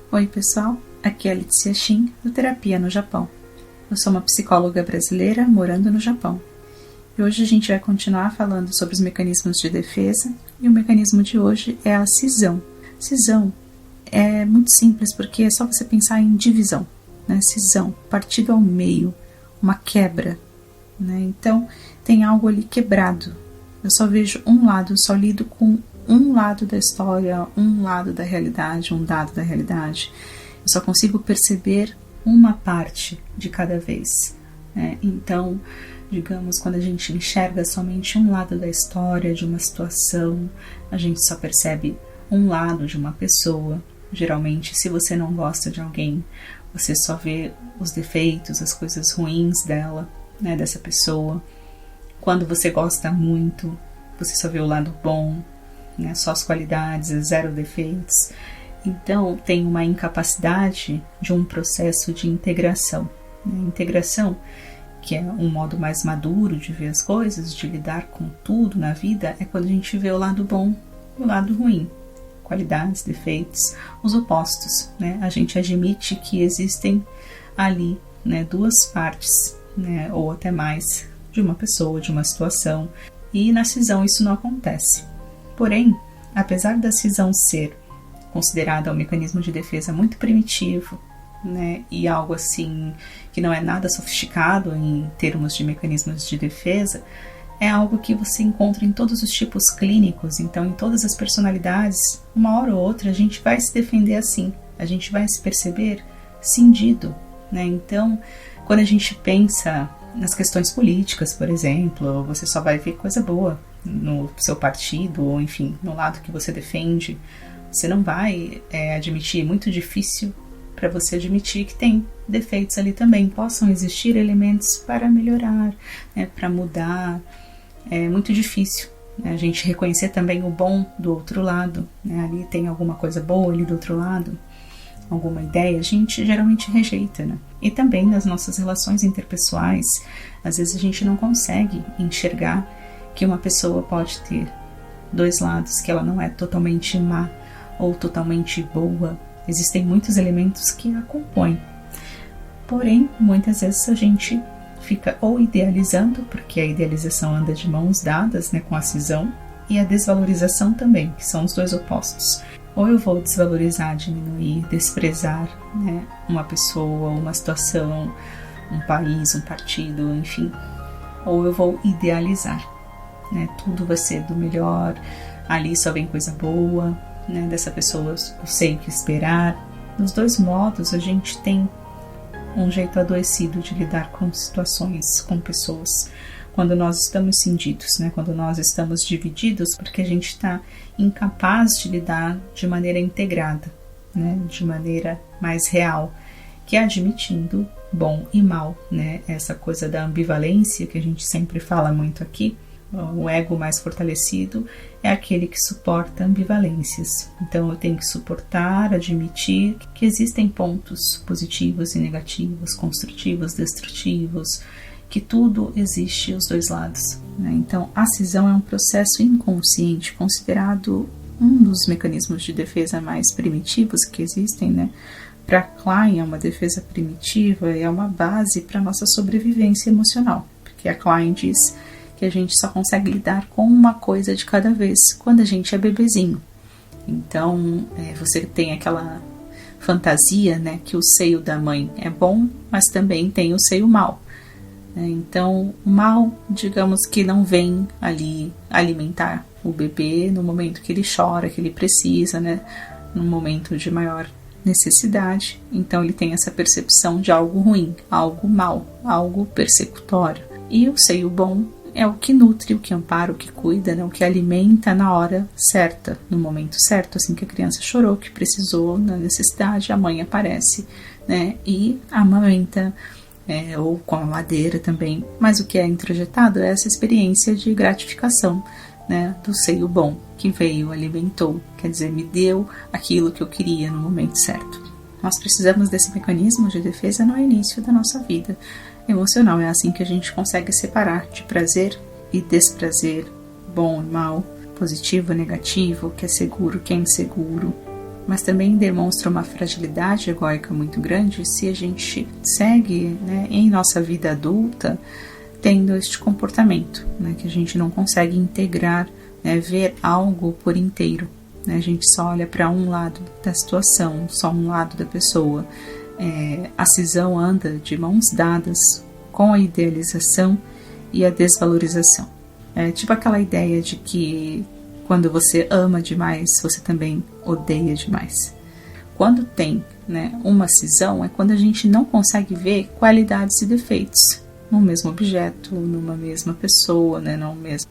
Oi pessoal, aqui é a Letícia Shin, do Terapia no Japão. Eu sou uma psicóloga brasileira morando no Japão. E hoje a gente vai continuar falando sobre os mecanismos de defesa, e o mecanismo de hoje é a cisão. Cisão é muito simples porque é só você pensar em divisão, né? Cisão, partido ao meio, uma quebra, né? Então tem algo ali quebrado. Eu só vejo um lado, só lido com um lado da história, um lado da realidade, um dado da realidade. Eu só consigo perceber uma parte de cada vez, né? Então, digamos, quando a gente enxerga somente um lado da história, de uma situação, a gente só percebe um lado de uma pessoa. Geralmente, se você não gosta de alguém, você só vê os defeitos, as coisas ruins dela, né, dessa pessoa. Quando você gosta muito, você só vê o lado bom, né, só as qualidades, zero defeitos. Então tem uma incapacidade de um processo de integração, né? Integração, que é um modo mais maduro de ver as coisas, de lidar com tudo na vida, é quando a gente vê o lado bom e o lado ruim, qualidades, defeitos, os opostos, né? A gente admite que existem ali, né, duas partes, né, ou até mais, de uma pessoa, de uma situação, e na cisão isso não acontece. Porém, apesar da cisão ser considerada um mecanismo de defesa muito primitivo, né, e algo assim que não é nada sofisticado em termos de mecanismos de defesa, é algo que você encontra em todos os tipos clínicos. Então, em todas as personalidades, uma hora ou outra a gente vai se defender assim, a gente vai se perceber cindido, né? Então, quando a gente pensa nas questões políticas, por exemplo, você só vai ver coisa boa no seu partido, ou enfim, no lado que você defende. Você não vai admitir, é muito difícil para você admitir que tem defeitos ali também. Possam existir elementos para melhorar, né, para mudar. É muito difícil, né, a gente reconhecer também o bom do outro lado, né? Ali tem alguma coisa boa ali do outro lado, alguma ideia, a gente geralmente rejeita, né? E também nas nossas relações interpessoais, às vezes a gente não consegue enxergar que uma pessoa pode ter dois lados, que ela não é totalmente má ou totalmente boa. Existem muitos elementos que a compõem. Porém, muitas vezes a gente fica ou idealizando, porque a idealização anda de mãos dadas, né, com a cisão, e a desvalorização também, que são os dois opostos. Ou eu vou desvalorizar, diminuir, desprezar, né, uma pessoa, uma situação, um país, um partido, enfim. Ou eu vou idealizar, né, tudo vai ser do melhor, ali só vem coisa boa, né, dessa pessoa eu sei o que esperar. Nos dois modos a gente tem um jeito adoecido de lidar com situações, com pessoas. Quando nós estamos cindidos, né, quando nós estamos divididos, porque a gente está incapaz de lidar de maneira integrada, né, de maneira mais real, que é admitindo bom e mal, né, essa coisa da ambivalência que a gente sempre fala muito aqui. O ego mais fortalecido é aquele que suporta ambivalências. Então eu tenho que suportar, admitir que existem pontos positivos e negativos, construtivos, destrutivos, que tudo existe os dois lados, né? Então a cisão é um processo inconsciente, considerado um dos mecanismos de defesa mais primitivos que existem, né? Para Klein é uma defesa primitiva e é uma base para a nossa sobrevivência emocional, porque a Klein diz que a gente só consegue lidar com uma coisa de cada vez quando a gente é bebezinho. Então, você tem aquela fantasia, né, que o seio da mãe é bom, mas também tem o seio mau. Então, o mal, digamos que não vem ali alimentar o bebê no momento que ele chora, que ele precisa, né, no momento de maior necessidade. Então, ele tem essa percepção de algo ruim, algo mal, algo persecutório. E o seio bom é o que nutre, o que ampara, o que cuida, né? O que alimenta na hora certa, no momento certo, assim que a criança chorou, que precisou, na necessidade, a mãe aparece, né? E amamenta, ou com a madeira também. Mas o que é introjetado é essa experiência de gratificação, né? Do seio bom, que veio, alimentou, quer dizer, me deu aquilo que eu queria no momento certo. Nós precisamos desse mecanismo de defesa no início da nossa vida emocional. É assim que a gente consegue separar de prazer e desprazer, bom e mal, positivo e negativo, o que é seguro, o que é inseguro. mas também demonstra uma fragilidade egóica muito grande se a gente segue, né, em nossa vida adulta tendo este comportamento, né, que a gente não consegue integrar, né, ver algo por inteiro, né, a gente só olha para um lado da situação, só um lado da pessoa. A cisão anda de mãos dadas com a idealização e a desvalorização. É tipo aquela ideia de que quando você ama demais, você também odeia demais. Quando tem, né, uma cisão, é quando a gente não consegue ver qualidades e defeitos no mesmo objeto, numa mesma pessoa, né,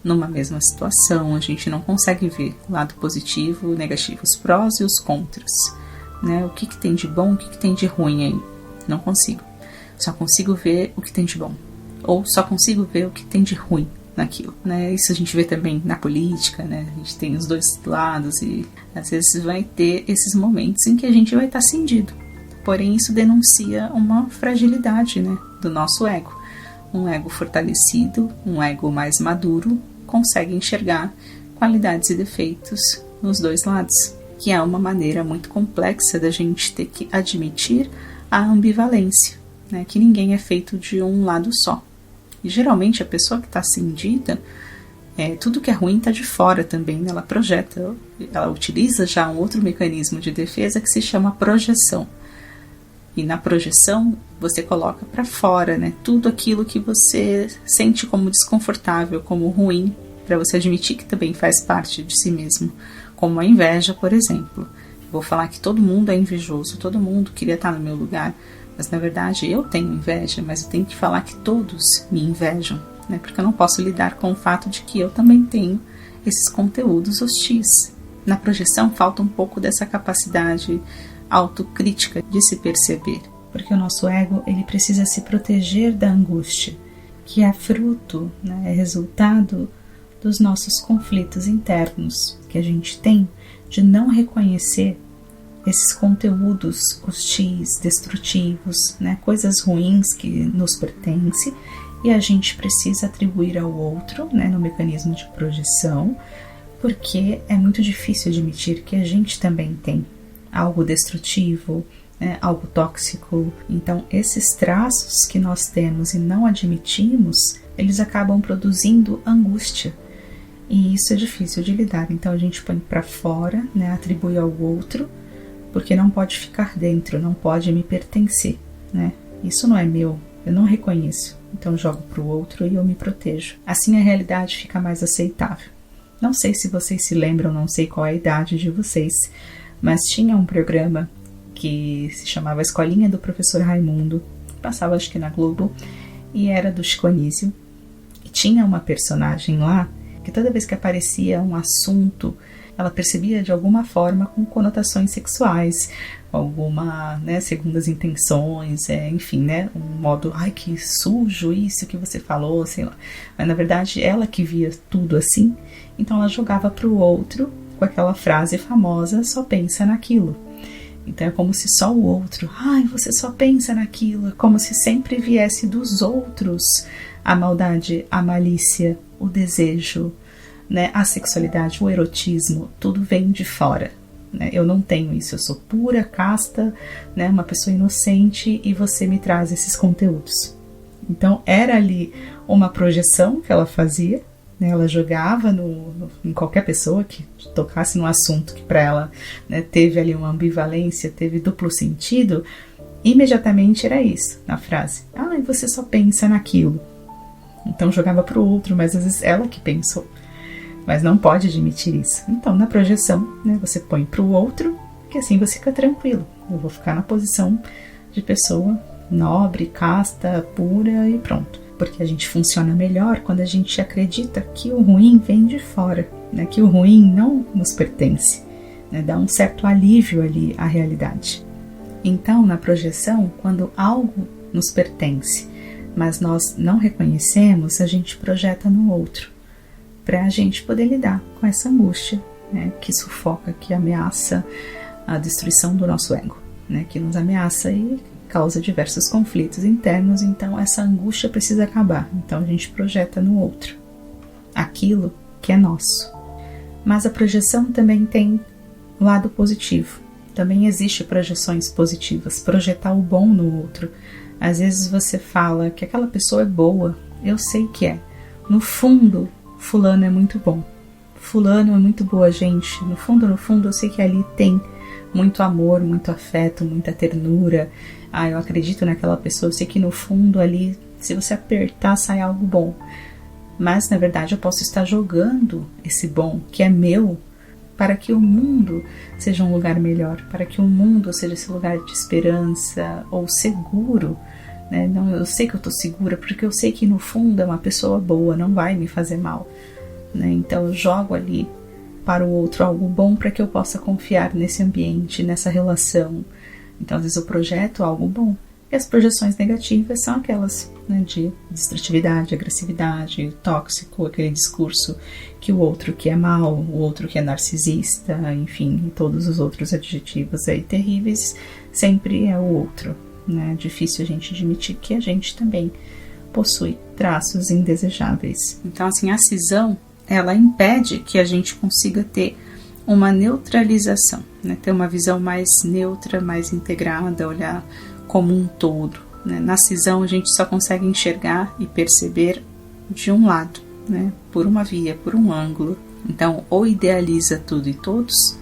numa mesma situação. A gente não consegue ver o lado positivo, o negativo, os prós e os contras, né, o que tem de bom, o que tem de ruim aí. Não consigo. Só consigo ver o que tem de bom. Ou só consigo ver o que tem de ruim naquilo, né? Isso a gente vê também na política, né? A gente tem os dois lados e às vezes vai ter esses momentos em que a gente vai estar cindido. Porém, isso denuncia uma fragilidade, né, do nosso ego. Um ego fortalecido, um ego mais maduro, consegue enxergar qualidades e defeitos nos dois lados, que é uma maneira muito complexa da gente ter que admitir a ambivalência, né? Que ninguém é feito de um lado só. E geralmente a pessoa que está cindida, tudo que é ruim está de fora também, ela projeta, ela utiliza já um outro mecanismo de defesa que se chama projeção. E na projeção você coloca para fora, né, tudo aquilo que você sente como desconfortável, como ruim, para você admitir que também faz parte de si mesmo, como a inveja, por exemplo. Vou falar que todo mundo é invejoso, todo mundo queria estar no meu lugar, mas na verdade eu tenho inveja, mas eu tenho que falar que todos me invejam, né? Porque eu não posso lidar com o fato de que eu também tenho esses conteúdos hostis. Na projeção falta um pouco dessa capacidade autocrítica de se perceber, porque o nosso ego ele precisa se proteger da angústia, que é fruto, né, é resultado dos nossos conflitos internos que a gente tem de não reconhecer esses conteúdos hostis, destrutivos, né, coisas ruins que nos pertencem, e a gente precisa atribuir ao outro, né, no mecanismo de projeção, porque é muito difícil admitir que a gente também tem algo destrutivo, né, algo tóxico. Então, esses traços que nós temos e não admitimos, eles acabam produzindo angústia. E isso é difícil de lidar. Então, a gente põe para fora, né, atribui ao outro, porque não pode ficar dentro, não pode me pertencer, né? Isso não é meu, eu não reconheço. Então, jogo para o outro e eu me protejo. Assim, a realidade fica mais aceitável. Não sei se vocês se lembram, não sei qual é a idade de vocês, mas tinha um programa que se chamava Escolinha do Professor Raimundo, passava acho que na Globo, e era do Chico Anísio. E tinha uma personagem lá que toda vez que aparecia um assunto, ela percebia de alguma forma com conotações sexuais, alguma, né, segundas intenções, enfim, né, um modo, ai que sujo isso que você falou, sei lá. Mas na verdade ela que via tudo assim, então ela jogava para o outro com aquela frase famosa, só pensa naquilo. Então é como se só o outro, ai, você só pensa naquilo, é como se sempre viesse dos outros a maldade, a malícia, o desejo, né, a sexualidade, o erotismo, tudo vem de fora, né? Eu não tenho isso, eu sou pura, casta, né, uma pessoa inocente, e você me traz esses conteúdos. Então era ali uma projeção que ela fazia, né, ela jogava em qualquer pessoa que tocasse no assunto que para ela, né, teve ali uma ambivalência, teve duplo sentido, imediatamente era isso, na frase, ai, você só pensa naquilo. Então jogava para o outro, mas às vezes ela que pensou, mas não pode admitir isso. Então na projeção, né, você põe para o outro, que assim você fica tranquilo, eu vou ficar na posição de pessoa nobre, casta, pura e pronto. Porque a gente funciona melhor quando a gente acredita que o ruim vem de fora, né, que o ruim não nos pertence, né, dá um certo alívio ali à realidade. Então na projeção, quando algo nos pertence, mas nós não reconhecemos, a gente projeta no outro, para a gente poder lidar com essa angústia, né, que sufoca, que ameaça a destruição do nosso ego, né, que nos ameaça e causa diversos conflitos internos. Então essa angústia precisa acabar, então a gente projeta no outro aquilo que é nosso. Mas a projeção também tem um lado positivo, também existe projeções positivas, projetar o bom no outro. Às vezes você fala que aquela pessoa é boa, eu sei que é. No fundo, fulano é muito bom. Fulano é muito boa gente. No fundo, eu sei que ali tem muito amor, muito afeto, muita ternura. Eu acredito naquela pessoa. Eu sei que no fundo ali, se você apertar, sai algo bom. Mas, na verdade, eu posso estar jogando esse bom, que é meu, para que o mundo seja um lugar melhor, para que o mundo seja esse lugar de esperança ou seguro, né? Não, eu sei que eu estou segura, porque eu sei que no fundo é uma pessoa boa, não vai me fazer mal, né? Então eu jogo ali para o outro algo bom para que eu possa confiar nesse ambiente, nessa relação. Então às vezes eu projeto algo bom. E as projeções negativas são aquelas, né, de destrutividade, agressividade, tóxico, aquele discurso que o outro que é mau, o outro que é narcisista, enfim, e todos os outros adjetivos aí terríveis, sempre é o outro, né? É difícil a gente admitir que a gente também possui traços indesejáveis. Então, assim, a cisão, ela impede que a gente consiga ter uma neutralização, né? Ter uma visão mais neutra, mais integrada, olhar como um todo, né? Na cisão a gente só consegue enxergar e perceber de um lado, né? Por uma via, por um ângulo. Então, ou idealiza tudo e todos,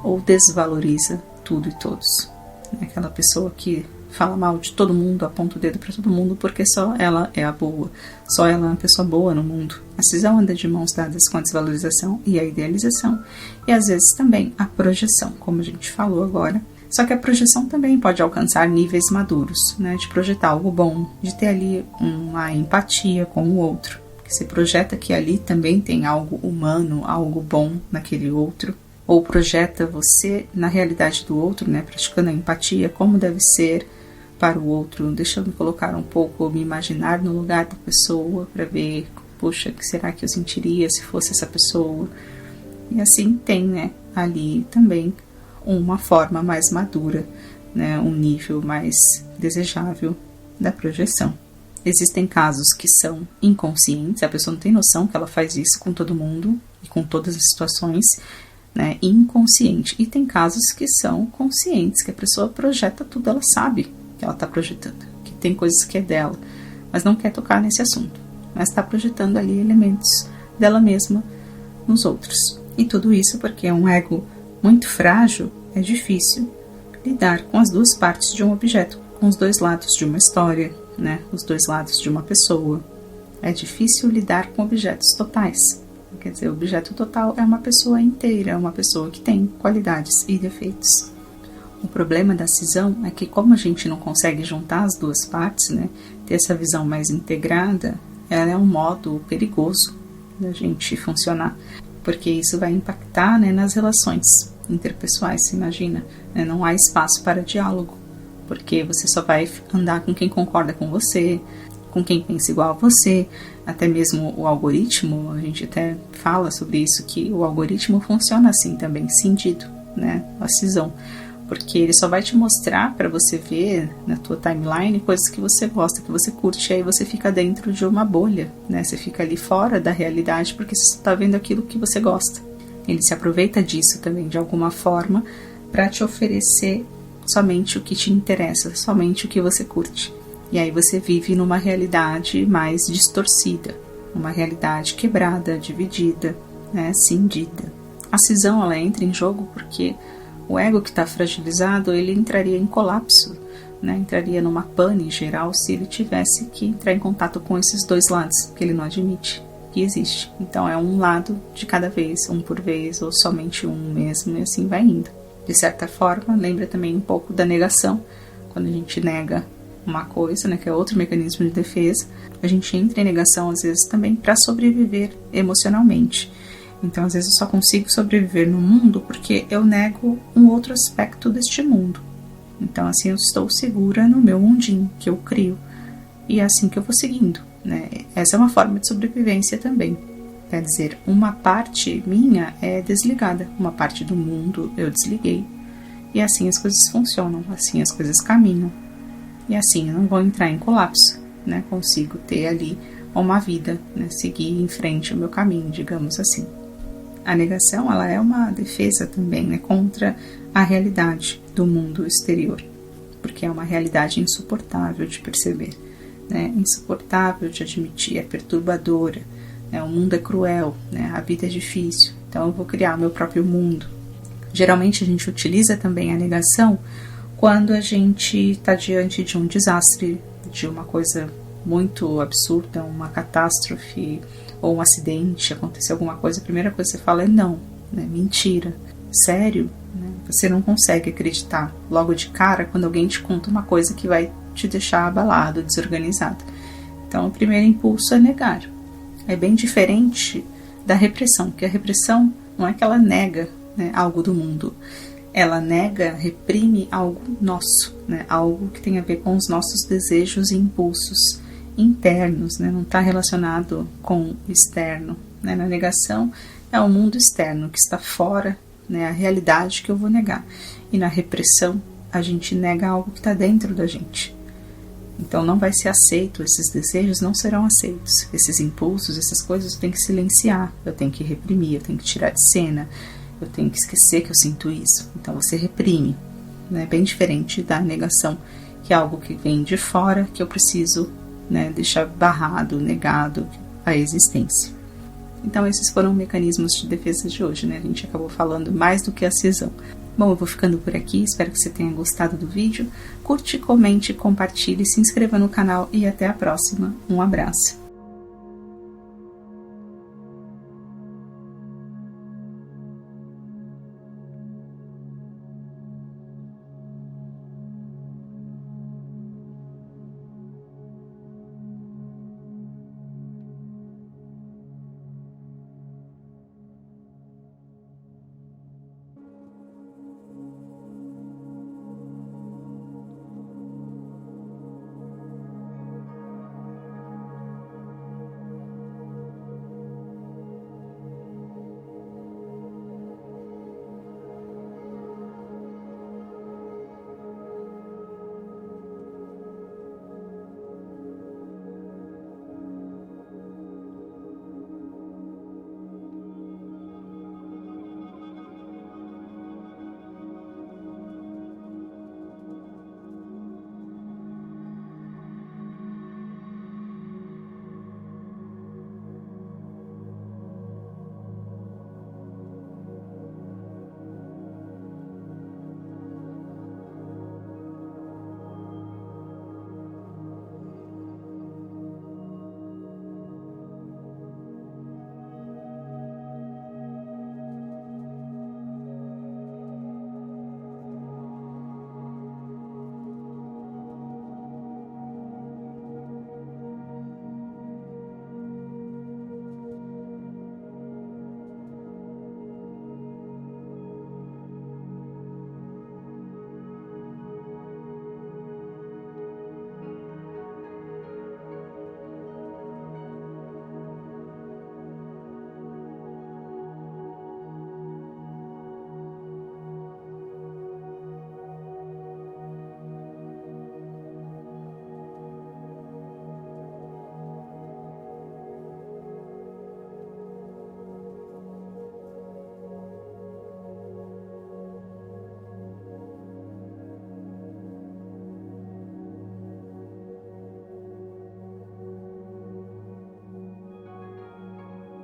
ou desvaloriza tudo e todos. Aquela pessoa que fala mal de todo mundo, aponta o dedo para todo mundo porque só ela é a boa, só ela é uma pessoa boa no mundo. A cisão anda de mãos dadas com a desvalorização e a idealização, e às vezes também a projeção, como a gente falou agora. Só que a projeção também pode alcançar níveis maduros, né? De projetar algo bom, de ter ali uma empatia com o outro, que se projeta que ali também tem algo humano, algo bom naquele outro, ou projeta você na realidade do outro, né? Praticando a empatia, como deve ser para o outro, deixa eu me colocar um pouco, me imaginar no lugar da pessoa para ver, poxa, o que será que eu sentiria se fosse essa pessoa? E assim tem, né, ali também uma forma mais madura, né, um nível mais desejável da projeção. Existem casos que são inconscientes, a pessoa não tem noção que ela faz isso com todo mundo e com todas as situações, né, inconsciente. E tem casos que são conscientes, que a pessoa projeta tudo, ela sabe que ela está projetando, que tem coisas que é dela, mas não quer tocar nesse assunto, mas está projetando ali elementos dela mesma nos outros. E tudo isso porque é um ego muito frágil, é difícil lidar com as duas partes de um objeto, com os dois lados de uma história, né, os dois lados de uma pessoa. É difícil lidar com objetos totais. Quer dizer, o objeto total é uma pessoa inteira, é uma pessoa que tem qualidades e defeitos. O problema da cisão é que, como a gente não consegue juntar as duas partes, né, ter essa visão mais integrada, ela é um modo perigoso da gente funcionar, porque isso vai impactar, né, nas relações interpessoais, se imagina, né, não há espaço para diálogo, porque você só vai andar com quem concorda com você, com quem pensa igual a você, até mesmo o algoritmo, a gente até fala sobre isso, que o algoritmo funciona assim também, cindido, né, a cisão, porque ele só vai te mostrar para você ver na tua timeline coisas que você gosta, que você curte, e aí você fica dentro de uma bolha, né, você fica ali fora da realidade, porque você está vendo aquilo que você gosta. Ele se aproveita disso também, de alguma forma, para te oferecer somente o que te interessa, somente o que você curte. E aí você vive numa realidade mais distorcida, uma realidade quebrada, dividida, né, cindida. A cisão, ela entra em jogo porque o ego que está fragilizado, ele entraria em colapso, né, entraria numa pane geral se ele tivesse que entrar em contato com esses dois lados, que ele não admite que existe. Então é um lado de cada vez, um por vez, ou somente um mesmo, e assim vai indo. De certa forma, lembra também um pouco da negação, quando a gente nega uma coisa, né, que é outro mecanismo de defesa, a gente entra em negação às vezes também para sobreviver emocionalmente. Então às vezes eu só consigo sobreviver no mundo porque eu nego um outro aspecto deste mundo. Então assim eu estou segura no meu mundinho que eu crio, e é assim que eu vou seguindo, né? Essa é uma forma de sobrevivência também. Quer dizer, uma parte minha é desligada, uma parte do mundo eu desliguei, e assim as coisas funcionam, assim as coisas caminham. E assim eu não vou entrar em colapso, né? Consigo ter ali uma vida, né? Seguir em frente o meu caminho, digamos assim. A negação, ela é uma defesa também, né? Contra a realidade do mundo exterior, porque é uma realidade insuportável de perceber, né? Insuportável de admitir, é perturbadora, né? O mundo é cruel, né? A vida é difícil, então eu vou criar o meu próprio mundo. Geralmente a gente utiliza também a negação quando a gente está diante de um desastre, de uma coisa muito absurda, uma catástrofe ou um acidente, aconteceu alguma coisa, a primeira coisa que você fala é não, né? Mentira, sério, né? Você não consegue acreditar logo de cara quando alguém te conta uma coisa que vai te deixar abalado, desorganizado. Então o primeiro impulso é negar. É bem diferente da repressão, porque a repressão não é que ela nega, né, algo do mundo, ela nega, reprime algo nosso, né, algo que tem a ver com os nossos desejos e impulsos internos, né, não está relacionado com o externo, né. Na negação é o mundo externo que está fora, né, a realidade que eu vou negar, e na repressão a gente nega algo que está dentro da gente. Então não vai ser aceito, esses desejos não serão aceitos, esses impulsos, essas coisas eu tenho que silenciar, eu tenho que reprimir, eu tenho que tirar de cena, eu tenho que esquecer que eu sinto isso. Então você reprime, né? Bem diferente da negação, que é algo que vem de fora, que eu preciso, né, deixar barrado, negado a existência. Então esses foram mecanismos de defesa de hoje, né? A gente acabou falando mais do que a cisão. Bom, eu vou ficando por aqui, espero que você tenha gostado do vídeo. Curte, comente, compartilhe, se inscreva no canal e até a próxima. Um abraço.